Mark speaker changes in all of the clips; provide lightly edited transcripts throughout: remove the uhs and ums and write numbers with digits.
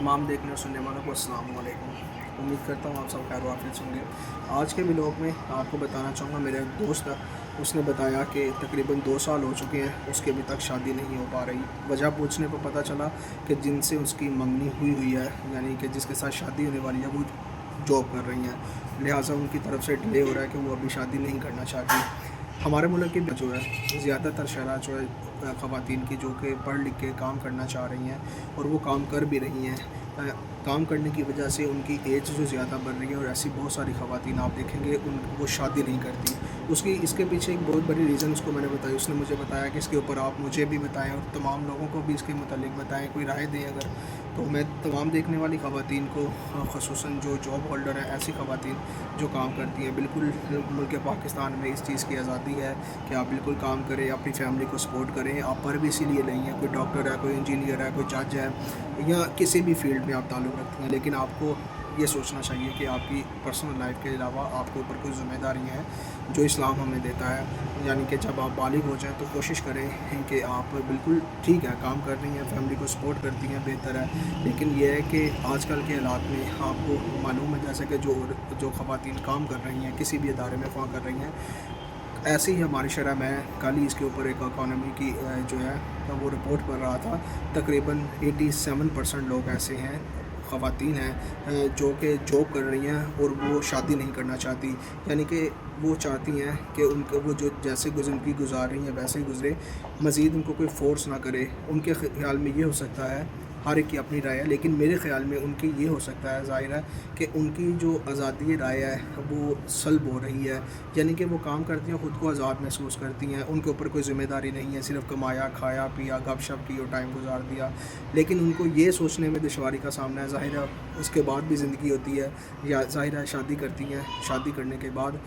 Speaker 1: तमाम देखने और सुनने वालों को अस्सलाम वालेकुम। उम्मीद करता हूँ आप सब खैर वाफियत होंगे। आज के व्लॉग में आपको बताना चाहूँगा, मेरा एक दोस्त है, उसने बताया कि तकरीबन 2 साल हो चुके हैं, उसके अभी तक शादी नहीं हो पा रही। वजह पूछने पर पता चला कि जिनसे उसकी मंगनी हुई है, यानी कि जिसके साथ शादी होने वाली है, वो जॉब कर रही हैं, लिहाजा उनकी तरफ से डिले हो रहा है कि वो अभी शादी नहीं करना चाहती। हमारे मुल्क की जो है ज़्यादातर शरह जो है ख़वातीन की, जो कि पढ़ लिख के काम करना चाह रही हैं और वो काम कर भी रही हैं, काम करने की वजह से उनकी एज जो ज़्यादा बढ़ रही है, और ऐसी बहुत सारी ख़वातीन आप देखेंगे वो शादी नहीं करती। इसके पीछे एक बहुत बड़ी रीज़न उसको मैंने बताई। उसने मुझे बताया कि इसके ऊपर आप मुझे भी बताएं और तमाम लोगों को भी इसके मुतालिक बताएं, कोई राय दें अगर। तो मैं तमाम देखने वाली ख़वातीन को, ख़ुसूसन जो जॉब होल्डर है, ऐसी ख़वातीन जो काम करती हैं, बिल्कुल मुल्क पाकिस्तान में इस चीज़ की आज़ादी है कि आप बिल्कुल काम करें, अपनी फैमिली को सपोर्ट करें। आप पर भी इसीलिए नहीं है, कोई डॉक्टर है, कोई इंजीनियर है, कोई जज है, या किसी भी फील्ड में आप ताल्लुक़ रखते हैं, लेकिन आपको ये सोचना चाहिए कि आपकी पर्सनल लाइफ के अलावा आपके ऊपर कोई ज़िम्मेदारी हैं जो इस्लाम हमें देता है। यानी कि जब आप बालिग हो जाएं तो कोशिश करें कि आप बिल्कुल ठीक है, काम कर रही हैं, फैमिली को सपोर्ट करती हैं, बेहतर है। लेकिन यह है कि आजकल के हालात में आपको मालूम है, जैसे कि जो ख़वातीन काम कर रही हैं किसी भी इदारे में काम कर रही हैं, ऐसे ही हमारी शरह में कल ही इसके ऊपर एक इकॉनमी की जो है वो रिपोर्ट पढ़ रहा था। तकरीबन 87% लोग ऐसे हैं, ख़वातीन हैं, जो कि जॉब कर रही हैं और वो शादी नहीं करना चाहती। यानी कि वो चाहती हैं कि वो जो जैसे ज़िंदगी गुजार रही हैं वैसे ही गुजरे, मज़ीद उनको कोई फ़ोर्स ना करे। उनके ख़्याल में ये हो सकता है, हर एक की अपनी राय है, लेकिन मेरे ख़्याल में उनकी ये हो सकता है, ज़ाहिर है कि उनकी जो आज़ादी राय है वो सल्ब हो रही है। यानी कि वो काम करती हैं, ख़ुद को आज़ाद महसूस करती हैं, उनके ऊपर कोई ज़िम्मेदारी नहीं है, सिर्फ़ कमाया, खाया, पिया, गपशप की और टाइम गुजार दिया। लेकिन उनको ये सोचने में दुश्वारी का सामना है, ज़ाहिर है उसके बाद भी ज़िंदगी होती है, या ज़ाहिर है शादी करती हैं, शादी करने के बाद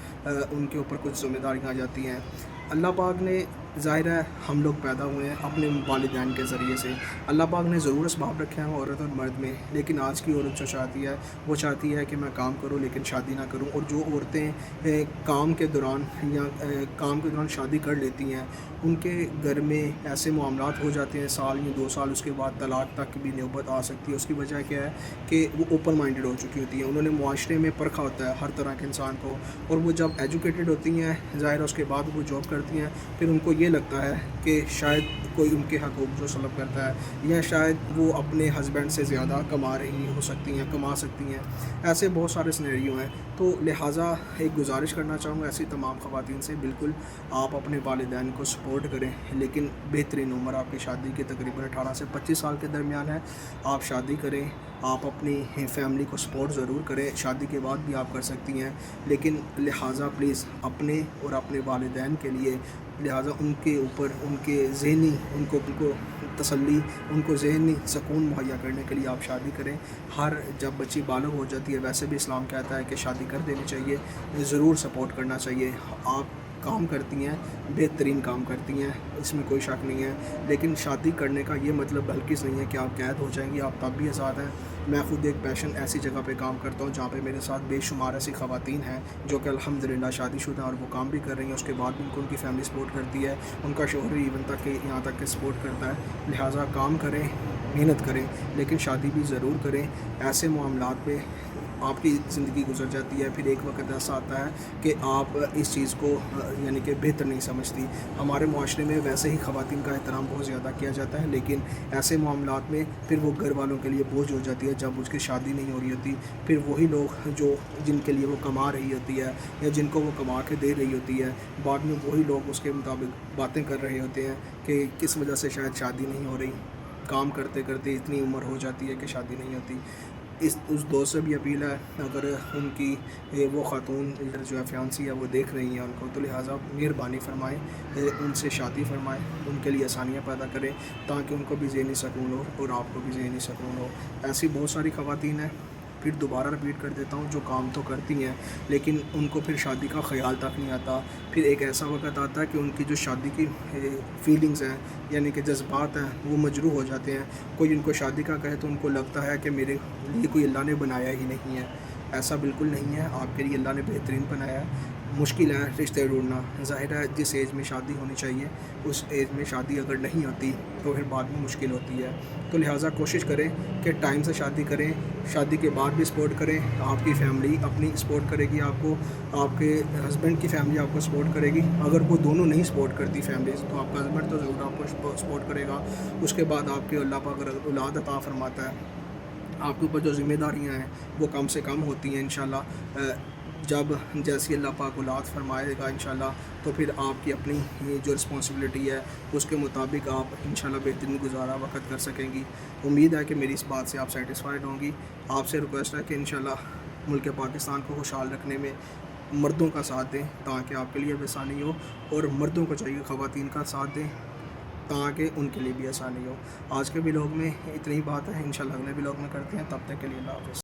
Speaker 1: उनके ऊपर कुछ ज़िम्मेदारियाँ आ जाती हैं। अल्लाह पाक ने, ज़ाहिर है हम लोग पैदा हुए हैं अपने वालिदैन के ज़रिए से, अल्लाह पाक ने ज़रूर असबाब रखे हैं औरत और मर्द में, लेकिन आज की औरत जो चाहती है वो चाहती है कि मैं काम करूं लेकिन शादी ना करूं। और जो औरतें काम के दौरान शादी कर लेती हैं, उनके घर में ऐसे मामलात हो जाते हैं, साल या 2 साल, उसके बाद तलाक तक भी नौबत आ सकती है। उसकी वजह क्या है कि वो ओपन माइंडेड हो चुकी होती हैं, उन्होंने मुआशरे में परखा होता है हर तरह के इंसान को, और वो जब एजुकेटेड होती हैं, ज़ाहिर है उसके बाद वो जॉब करती हैं, फिर उनको ये लगता है कि शायद कोई उनके हकूक़ जो सलब करता है, या शायद वो अपने हस्बैंड से ज़्यादा कमा सकती हैं। ऐसे बहुत सारे सिनेरियो हैं। तो लिहाजा एक गुजारिश करना चाहूँगा ऐसी तमाम ख़वातीन से, बिल्कुल आप अपने वालिदैन को सपोर्ट करें, लेकिन बेहतरीन उम्र आपकी शादी की तकरीबन 18 से 25 साल के दरमियान है। आप शादी करें, आप अपनी फैमिली को सपोर्ट ज़रूर करें, शादी के बाद भी आप कर सकती हैं, लेकिन लिहाजा प्लीज़ अपने और अपने वालिदैन के लिए, लिहाजा उनके ऊपर उनके ज़हनी उनको तसल्ली, उनको ज़हनी सुकून मुहैया करने के लिए आप शादी करें। जब बच्ची बालिग हो जाती है, वैसे भी इस्लाम कहता है कि शादी कर देनी चाहिए, ज़रूर सपोर्ट करना चाहिए। आप काम करती हैं, बेहतरीन काम करती हैं, इसमें कोई शक नहीं है, लेकिन शादी करने का ये मतलब हरगिज़ नहीं है कि आप कैद हो जाएंगी, आप तब भी आज़ाद हैं। मैं खुद एक पैशन ऐसी जगह पे काम करता हूँ जहाँ पे मेरे साथ बेशुमार ऐसी ख़वातीन हैं जो कि अल्हम्दुलिल्लाह शादीशुदा हैं और वो काम भी कर रही हैं, उसके बाद भी उनकी फैमिली सपोर्ट करती है, उनका शौहर इवन तक कि यहाँ तक कि सपोर्ट करता है। लिहाजा काम करें, मेहनत करें, लेकिन शादी भी ज़रूर करें। ऐसे मामलात पे आपकी ज़िंदगी गुजर जाती है, फिर एक वक्त ऐसा आता है कि आप इस चीज़ को यानी कि बेहतर नहीं समझती। हमारे मुआशरे में वैसे ही ख़वातीन का एहतराम बहुत ज़्यादा किया जाता है, लेकिन ऐसे मामलात में फिर वो घर वालों के लिए बोझ हो जाती है जब उसकी शादी नहीं हो रही होती। फिर वही लोग जिनके लिए वो कमा रही होती है या जिनको वो कमा के दे रही होती है, बाद में वही लोग उसके मुताबिक बातें कर रहे होते हैं कि किस वजह से शायद शादी नहीं हो रही, काम करते करते इतनी उम्र हो जाती है कि शादी नहीं होती। उस दोस्त से भी अपील है, अगर उनकी वो ख़ातून जो है फियांसी है वो देख रही हैं उनको, तो लिहाजा मेहरबानी फरमाएँ, उनसे शादी फरमाएँ, उनके लिए आसानियाँ पैदा करें ताकि उनको भी ज़हनी सुकून हो और आपको भी ज़हनी सुकून हो। ऐसी बहुत सारी ख़वातीन हैं, फिर दोबारा रिपीट कर देता हूँ, जो काम तो करती हैं लेकिन उनको फिर शादी का ख़्याल तक नहीं आता। फिर एक ऐसा वक्त आता है कि उनकी जो शादी की फीलिंग्स हैं, यानी कि जज्बात हैं, वो मजरूह हो जाते हैं। कोई उनको शादी का कहे तो उनको लगता है कि मेरे लिए कोई अल्लाह ने बनाया ही नहीं है। ऐसा बिल्कुल नहीं है, आपके लिए अल्लाह ने बेहतरीन बनाया है। مشکل ہے رشتے ڈھونڈنا. ظاہر ہے جس ایج میں شادی ہونی چاہیے اس ایج میں شادی اگر نہیں ہوتی تو پھر بعد میں مشکل ہوتی ہے. تو لہٰذا کوشش کریں کہ ٹائم سے شادی کریں. شادی کے بعد بھی سپورٹ کریں. آپ کی فیملی اپنی سپورٹ کرے گی آپ کو, آپ کے ہسبینڈ کی فیملی آپ کو سپورٹ کرے گی. اگر وہ دونوں نہیں سپورٹ کرتی فیملیز تو آپ کا ہسبینڈ تو ضرور آپ کو سپورٹ کرے گا. اس کے بعد آپ کے اللہ پاک اگر اولاد عطا فرماتا ہے, آپ کے اوپر جو ذمہ داریاں ہیں وہ کم سے کم ہوتی ہیں انشاءاللہ. جب جیسی اللہ پاک اولاد فرمائے گا انشاءاللہ تو پھر آپ کی اپنی جو رسپانسبلٹی ہے اس کے مطابق آپ انشاءاللہ بہترین گزارا وقت کر سکیں گی. امید ہے کہ میری اس بات سے آپ سیٹسفائیڈ ہوں گی. آپ سے ریکویسٹ ہے کہ انشاءاللہ ملک پاکستان کو خوشحال رکھنے میں مردوں کا ساتھ دیں تاکہ آپ کے لیے بھی آسانی ہو, اور مردوں کو چاہیے خواتین کا ساتھ دیں تاکہ ان کے لیے بھی آسانی ہو. آج کے ولاگ میں اتنی بات ہے, انشاءاللہ اگلے ولاگ میں کرتے ہیں. تب تک کے لیے اللہ حافظ.